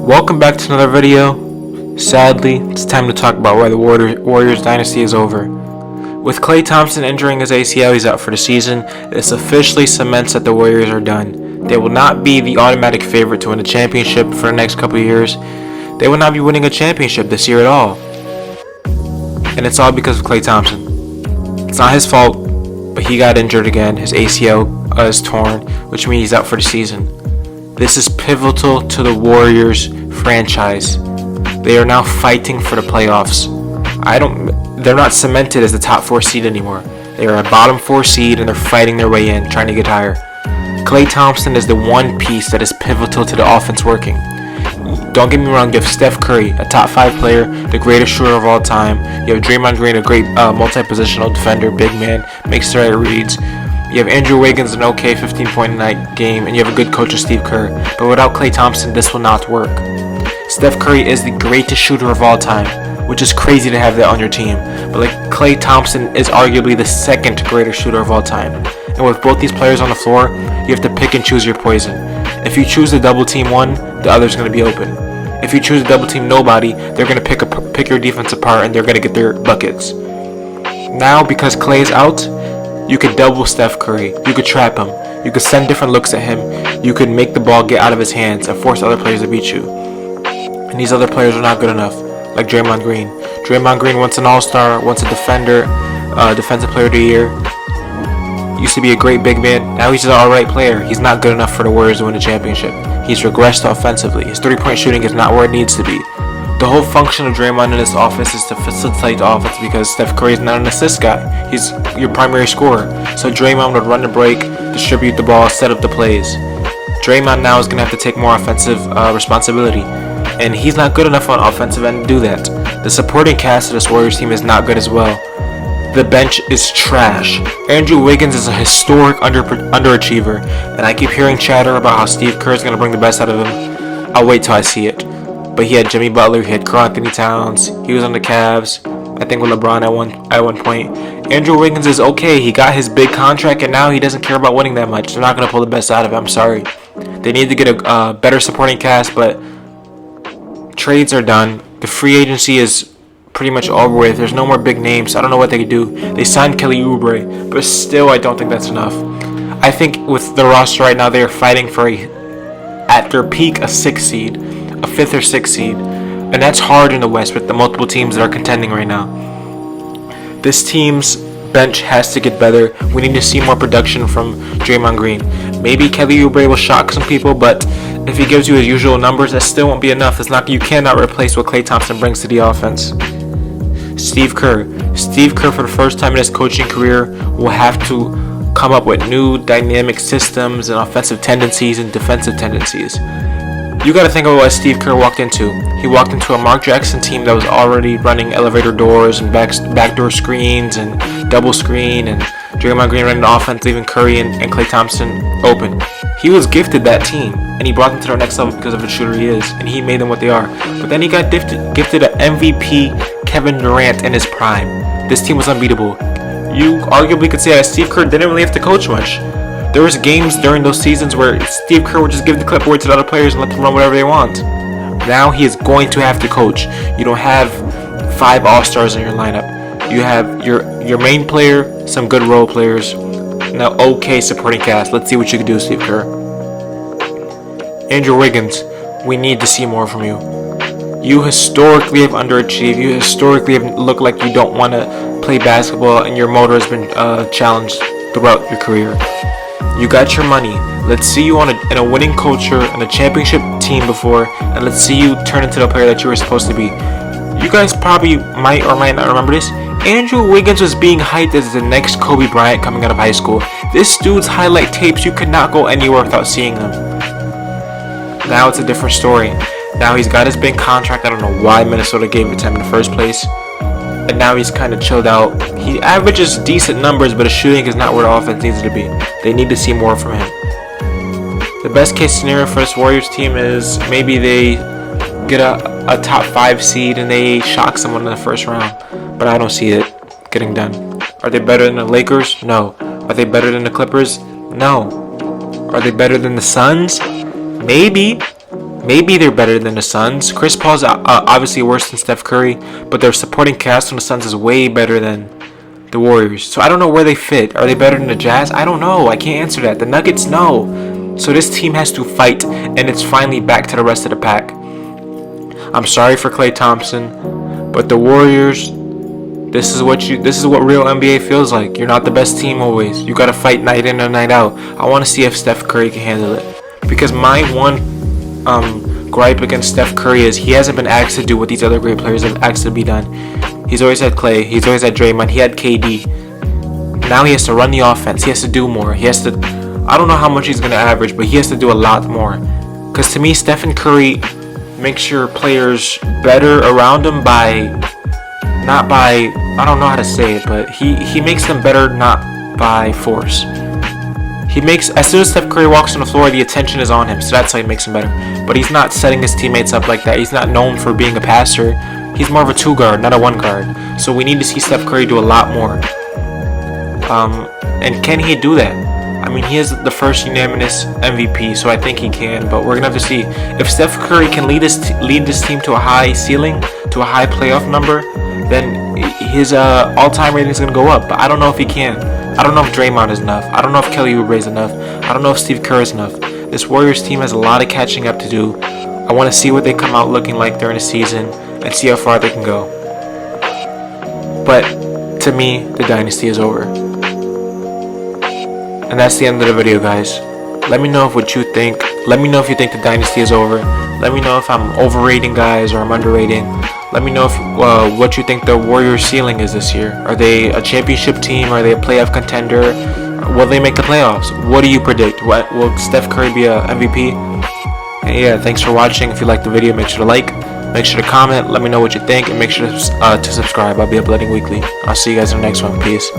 Welcome back to another video. Sadly, it's time to talk about why the Warriors dynasty is over. With Klay Thompson injuring his ACL, he's out for the season. This officially cements that the Warriors are done. They will not be the automatic favorite to win a championship for the next couple of years. They will not be winning a championship this year at all. And it's all because of Klay Thompson. It's not his fault, but he got injured again. His ACL is torn, which means he's out for the season. This is pivotal to the Warriors franchise. They are now fighting for the playoffs. They're not cemented as the top 4 seed anymore. They are a bottom 4 seed and they're fighting their way in, trying to get higher. Klay Thompson is the one piece that is pivotal to the offense working. Don't get me wrong, you have Steph Curry, a top 5 player, the greatest shooter of all time. You have Draymond Green, a great multi-positional defender, big man, makes the right reads. You have Andrew Wiggins, an okay 15-point a night game, and you have a good coach of Steve Kerr. But without Klay Thompson, this will not work. Steph Curry is the greatest shooter of all time, which is crazy to have that on your team. But Klay Thompson is arguably the second greatest shooter of all time. And with both these players on the floor, you have to pick and choose your poison. If you choose to double team one, the other's going to be open. If you choose to double team nobody, they're going to pick your defense apart and they're going to get their buckets. Now, because Klay is out, you could double Steph Curry. You could trap him. You could send different looks at him. You could make the ball get out of his hands and force other players to beat you. And these other players are not good enough, like Draymond Green. Draymond Green, once an all-star, once a defender, defensive player of the year. Used to be a great big man. Now he's an alright player. He's not good enough for the Warriors to win a championship. He's regressed offensively. His 3-point shooting is not where it needs to be. The whole function of Draymond in this offense is to facilitate the offense because Steph Curry is not an assist guy. He's your primary scorer. So Draymond would run the break, distribute the ball, set up the plays. Draymond now is going to have to take more offensive responsibility. And he's not good enough on offensive end to do that. The supporting cast of this Warriors team is not good as well. The bench is trash. Andrew Wiggins is a historic underachiever. And I keep hearing chatter about how Steve Kerr is going to bring the best out of him. I'll wait till I see it. But he had Jimmy Butler, he had Karl Anthony Towns, he was on the Cavs, I think with LeBron at one point. Andrew Wiggins is okay, he got his big contract and now he doesn't care about winning that much. They're not going to pull the best out of him, I'm sorry. They need to get a better supporting cast, but trades are done. The free agency is pretty much over with. There's no more big names. I don't know what they could do. They signed Kelly Oubre, but still I don't think that's enough. I think with the roster right now, they are fighting for at their peak, a 6th seed. A 5th or 6th seed, and that's hard in the West with the multiple teams that are contending right now. This team's bench has to get better. We need to see more production from Draymond Green. Maybe Kelly Oubre will shock some people, but if he gives you his usual numbers, that still won't be enough. You cannot replace what Klay Thompson brings to the offense. Steve Kerr for the first time in his coaching career will have to come up with new dynamic systems and offensive tendencies and defensive tendencies. You got to think about what Steve Kerr walked into. He walked into a Mark Jackson team that was already running elevator doors and backdoor screens and double screen, and Draymond Green running the offense, leaving Curry and Klay Thompson open. He was gifted that team, and he brought them to their next level because of the shooter he is, and he made them what they are. But then he got gifted an MVP Kevin Durant in his prime. This team was unbeatable. You arguably could say that Steve Kerr didn't really have to coach much. There was games during those seasons where Steve Kerr would just give the clipboard to the other players and let them run whatever they want. Now he is going to have to coach. You don't have 5 all-stars in your lineup. You have your main player, some good role players, and an okay supporting cast. Let's see what you can do, Steve Kerr. Andrew Wiggins, we need to see more from you. You historically have underachieved. You historically have looked like you don't want to play basketball, and your motor has been challenged throughout your career. You got your money. Let's see you in a winning culture and a championship team before, and let's see you turn into the player that you were supposed to be. You guys probably might or might not remember this. Andrew Wiggins was being hyped as the next Kobe Bryant coming out of high school. This dude's highlight tapes, you could not go anywhere without seeing them. Now it's a different story. Now he's got his big contract. I don't know why Minnesota gave it to him in the first place. And now he's kind of chilled out. He averages decent numbers, but his shooting is not where the offense needs to be. They need to see more from him. The best case scenario for this Warriors team is maybe they get a top 5 seed and they shock someone in the first round. But I don't see it getting done. Are they better than the Lakers? No. Are they better than the Clippers? No. Are they better than the Suns? Maybe. Maybe they're better than the Suns. Chris Paul's obviously worse than Steph Curry, but their supporting cast on the Suns is way better than the Warriors. So I don't know where they fit. Are they better than the Jazz? I don't know. I can't answer that. The Nuggets, no. So this team has to fight, and it's finally back to the rest of the pack. I'm sorry for Klay Thompson, but the Warriors, this is what real NBA feels like. You're not the best team always. You gotta fight night in and night out. I want to see if Steph Curry can handle it, because my one gripe against Steph Curry is he hasn't been asked to do what these other great players have asked to be done. He's always had Klay. He's always had Draymond. He had KD. Now he has to run the offense. He has to do more. He has to. I don't know how much he's gonna average, but he has to do a lot more. Because to me, Stephen Curry makes your players better around him not by, I don't know how to say it, but he makes them better not by force. He makes, as soon as Steph Curry walks on the floor, the attention is on him, so that's how he makes him better. But he's not setting his teammates up like that. He's not known for being a passer. He's more of a 2 guard, not a 1 guard. So we need to see Steph Curry do a lot more. And can he do that? I mean, he is the first unanimous MVP, so I think he can. But we're gonna have to see if Steph Curry can lead this team to a high ceiling, to a high playoff number. Then his all-time rating is gonna go up. But I don't know if he can. I don't know if Draymond is enough. I don't know if Kelly Oubre is enough. I don't know if Steve Kerr is enough. This Warriors team has a lot of catching up to do. I want to see what they come out looking like during the season and see how far they can go. But to me, the dynasty is over. And that's the end of the video, guys. Let me know what you think. Let me know if you think the dynasty is over. Let me know if I'm overrating guys or I'm underrating. Let me know if what you think the Warriors ceiling is this year. Are they a championship team? Are they a playoff contender? Will they make the playoffs? What do you predict? What will Steph Curry be a MVP? And yeah, thanks for watching. If you liked the video, make sure to like, make sure to comment, let me know what you think, and make sure to subscribe. I'll be uploading weekly. I'll see you guys in the next one. Peace.